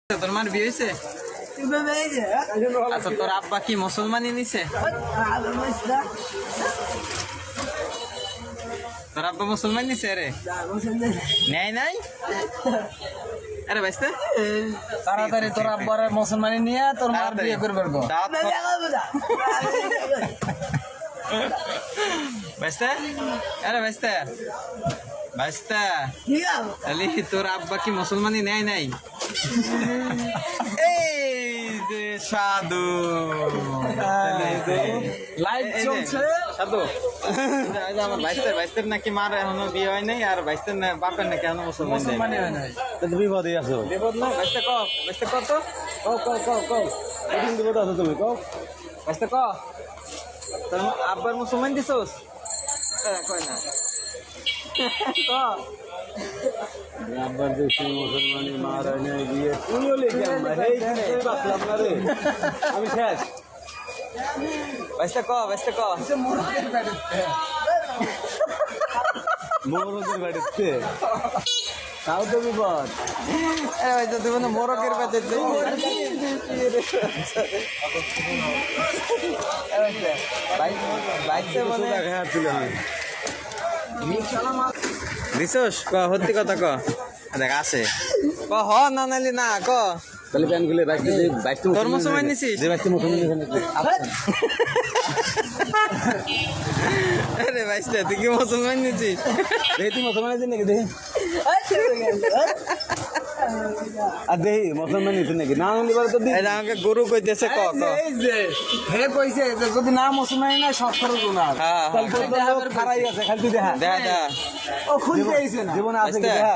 তোর মার বিয়ে হয়েছে? আচ্ছা, তোর আব্বা কি মুসলমানই নিছে? তোর আব্বা মুসলমান নিছে? রে নেয় নাই? আরে বাইস্তে তাড়াতাড়ি তোর আব্বার মুসলমানি নিয়ে তোর মার বিয়ে করবে বাইস্তে। আরে বাইস্তে বাইস্তে, আলি তোর আব্বা কি মুসলমানই নেয় নাই? এই যে সাধু লাইভ চলছে। সাধু আমার বাইস্তের নাকি মার এখনো বিয়ে হয় নাই, আর বাইস্তের বাপের নাকি এখনো মুসলমানই হয় নাই। বিপদে আছো। বিপদ না বাইস্তে বাইস্তে তো বিপদ আছো তুমি বাইস্তে তোর আব্বার মুসলমান দিছোস? কয় না আব্বার দেশে মুসলমানি মারা নেই বিয়ে তুইও লেগে বাঁচলাম না রে, আমি শেষ। বাইস্তে বাইস্তে মোরগের বাড়িতে তাও তো বিপদ। তুই মানে মোরগের বাড়িতে দিছোস? সত্যি কথা দেখ আছে হ না নালি না তাহলে প্যান খুলে তোর মুসলমান নিছিস? যে বাইকটা মুসলমান আরে বাইস্তে তুই কি মুসলমান নিছিস? তুই মুসলমান আছিস নাকি দেখি, আর দেখি মুসলমান নিছিস নাকি না হলে তো আমাকে গরু কইতেছে হে কইছে যে যদি না মুসলমানি না সব খরচ না খারাই আছে খালি তুই দেখা দেখা ও খুঁজতে আইছে না জীবনে আছে কি দেখা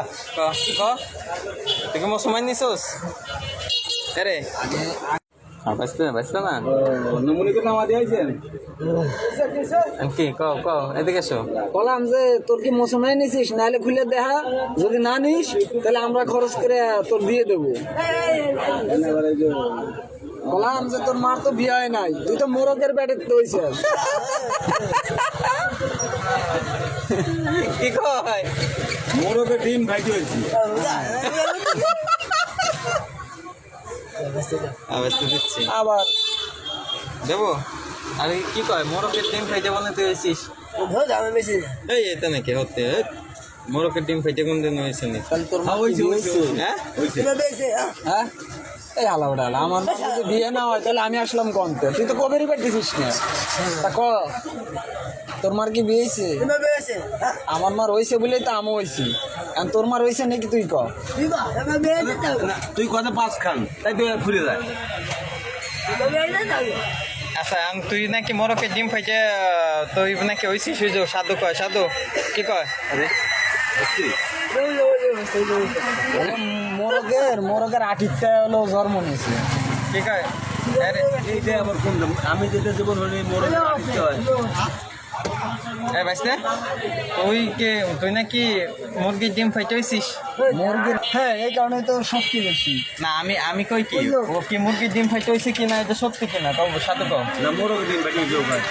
তুই কি মুসলমান নিছোস? আরে বাইস্তে না নমুনিকে নামা দিয়েছেন কি এদিকে এসো। বললাম যে তোর কি মুসলমানি নিছিস, নাহলে খুলে দেখা, যদি না নিস তাহলে আমরা খরচ করে তোর দিয়ে দেবো। বললাম যে তোর মার তো বিয়ে হয় নাই, তুই তো মোরগের পেটে তৈছিস। কি কয়? মোরগে ডিম খাইতে হয়েছি দিচ্ছি আবার দেবো। আরে কি কয় মোরগের ডিম খাইতে বলে তুই হয়েছিস? এই এটা নাকি হতে মোরগের ডিম খাইতে কোন দিন হয়েছে নি? তোর মা হ্যাঁ হ্যাঁ এই আলাদা আমার মা যদি বিয়ে না হয় তাহলে আমি আসলাম কমতে, তুই তো কবেরই পেটিস না। তা তোর মার কি বিয়ে হয়েছে? আমার মার হয়েছে বলেই তো আমি হয়েছি, কারণ তোর মার হয়েছে নাকি তুই তুই কথা পাঁচ খান তাই তুই ফুরে যায়। আচ্ছা তুই নাকি মোরগের ডিম খাইতে তুই নাকি হয়েছিস? সাধু কয়, সাধু কি কয়? মোরগের আটিটা হলো জন্ম নিয়েছে। কি কয়? এইটাই আমার কোন আমি যেটা জীবন হলে মোরগ হয় বাইস্তে তুই নাকি মুরগির ডিম খাইতে হয়েছিস? মুরগির, হ্যাঁ, এই কারণে তো শক্তি বেশি। না আমি কই কি ও কি মুরগির ডিম খাইতে হয়েছে কিনা এটা সত্যি কিনা তাও সাধু কও না মোরগ ডিম বাকি কেউ খায়।